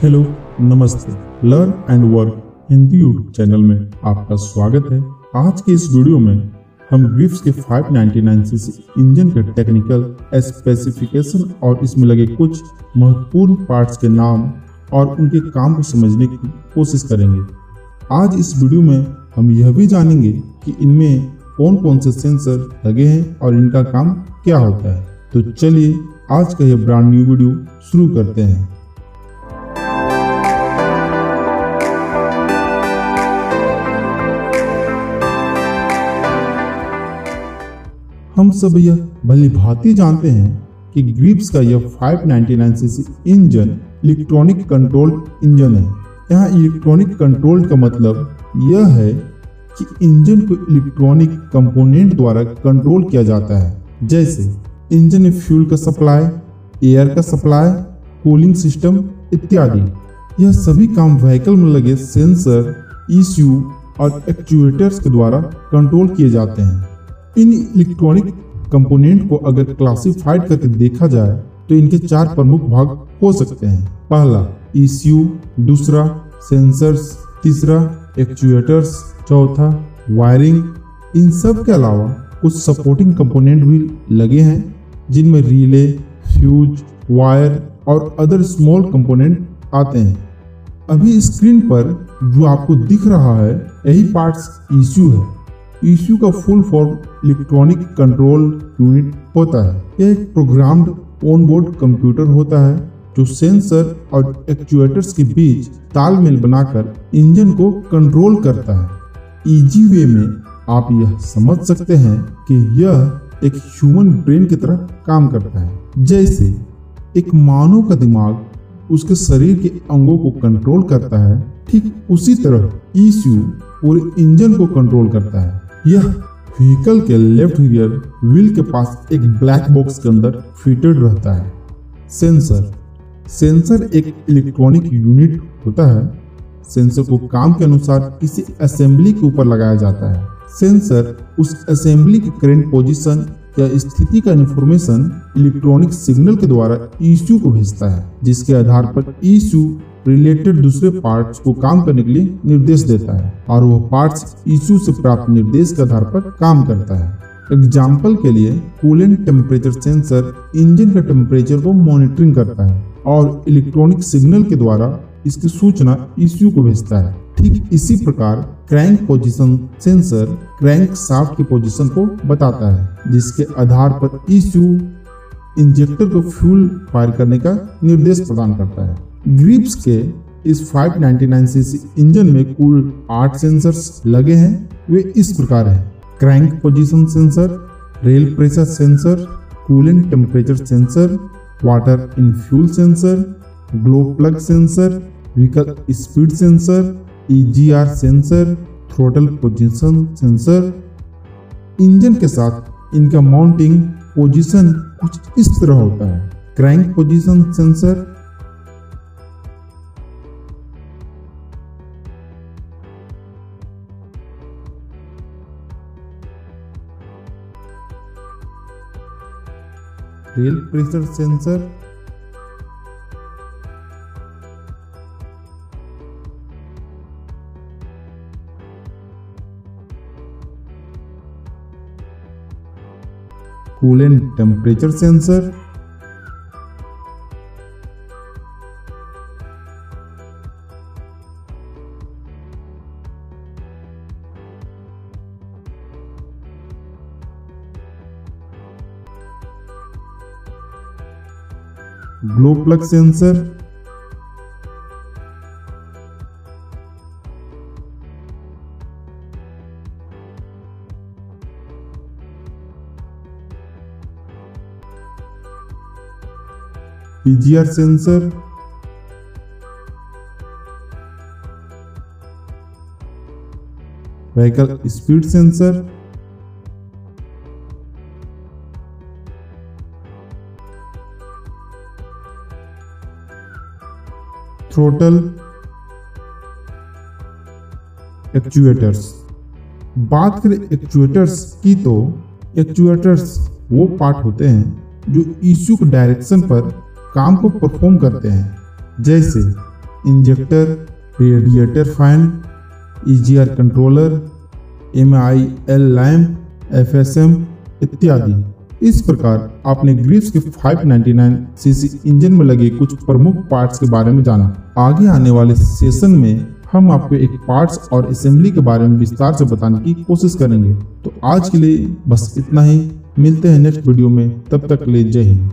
Hello, नमस्ते। Learn and work Hindi YouTube channel में आपका स्वागत है। आज के इस वीडियो में हम ग्रिप्स के 599cc इंजन के टेक्निकल स्पेसिफिकेशन और इसमें लगे कुछ महत्वपूर्ण पार्ट्स के नाम और उनके काम को समझने की कोशिश करेंगे। आज इस वीडियो में हम यह भी जानेंगे कि इनमें कौन कौन से सेंसर लगे हैं और इनका काम क्या होता है। तो चलिए आज का यह ब्रांड न्यू वीडियो शुरू करते हैं। हम सब यह भली भांति जानते हैं कि ग्रिप्स का यह 599cc engine electronic control engine है। यहाँ इलेक्ट्रॉनिक कंट्रोल का मतलब यह है कि इंजन को इलेक्ट्रॉनिक कंपोनेंट द्वारा कंट्रोल किया जाता है, जैसे इंजन में फ्यूल का सप्लाई, एयर का सप्लाई, कूलिंग सिस्टम इत्यादि। यह सभी काम व्हीकल में लगे सेंसर, ECU और एक्चुएटर्स के द्वारा कंट्रोल किए जाते हैं। इन इलेक्ट्रॉनिक कंपोनेंट को अगर क्लासिफाइड करके देखा जाए तो इनके 4 प्रमुख भाग हो सकते हैं। पहला ECU, दूसरा सेंसर्स, तीसरा एक्चुएटर्स, चौथा वायरिंग। इन सब के अलावा कुछ सपोर्टिंग कंपोनेंट भी लगे हैं जिनमें रिले, फ्यूज, वायर और अदर स्मॉल कंपोनेंट आते हैं। अभी स्क्रीन पर जो आपको दिख रहा है यही पार्ट्स ECU है। ECU का full form electronic control unit होता है। यह एक प्रोग्राम्ड ऑनबोर्ड कंप्यूटर होता है जो सेंसर और एक्चुएटर्स के बीच तालमेल बनाकर इंजन को कंट्रोल करता है। इजी वे में आप यह समझ सकते हैं कि यह एक ह्यूमन ब्रेन की तरह काम करता है। जैसे एक मानव का दिमाग उसके शरीर के अंगों को कंट्रोल करता है, ठीक उसी तरह ECU पूरे इंजन को कंट्रोल करता है। यह व्हीकल के लेफ्ट रियर व्हील के पास एक ब्लैक बॉक्स के अंदर फिटेड रहता है। सेंसर एक इलेक्ट्रॉनिक यूनिट होता है। सेंसर को काम के अनुसार किसी असेंबली के ऊपर लगाया जाता है। सेंसर उस असेंबली की करंट पोजीशन या स्थिति का इंफॉर्मेशन इलेक्ट्रॉनिक सिग्नल के द्वारा ECU को भेजता है, जिसके आधार पर ECU रिलेटेड दूसरे पार्ट्स को काम करने के लिए निर्देश देता है और वह पार्ट्स ECU से प्राप्त निर्देश के आधार पर काम करता है। एग्जाम्पल के लिए कूलेंट टेम्परेचर सेंसर इंजन के टेम्परेचर को मॉनिटरिंग करता है और इलेक्ट्रॉनिक सिग्नल के द्वारा इसकी सूचना ECU को भेजता है। ठीक इसी प्रकार crank position sensor crank shaft की पोजीशन को बताता है, जिसके आधार पर ECU इंजेक्टर को फ्यूल फायर करने का निर्देश प्रदान करता है। ग्रिप्स के इस 599cc इंजन में कुल 8 सेंसर्स लगे हैं। वे इस प्रकार हैं: crank position sensor, rail pressure sensor, coolant temperature sensor, water in fuel sensor, glow plug sensor, vehicle speed sensor, EGR sensor, throttle position sensor. Engine के साथ इनका माउंटिंग पोजीशन कुछ इस तरह होता है: crank position sensor, rail pressure sensor, coolant temperature sensor, glow plug sensor, EGR sensor, vehicle speed sensor, throttle, actuators. बात करें एक्चुएटर्स की तो एक्चुएटर्स वो पार्ट होते हैं जो ECU के डायरेक्शन पर काम को परफॉर्म करते हैं। जैसे injector, radiator fan, EGR controller, MIL lamp, FSM इत्यादि। इस प्रकार आपने ग्रिप्स के 599cc इंजन में लगे कुछ प्रमुख पार्ट्स के बारे में जाना। आगे आने वाले सेशन में हम आपको एक पार्ट्स और असेंबली के बारे में विस्तार से बताने की कोशिश करेंगे। तो आज के लिए बस इतना ही, मिलते हैं नेक्स्ट वीडियो में, तब तक के लिए जय हिंद।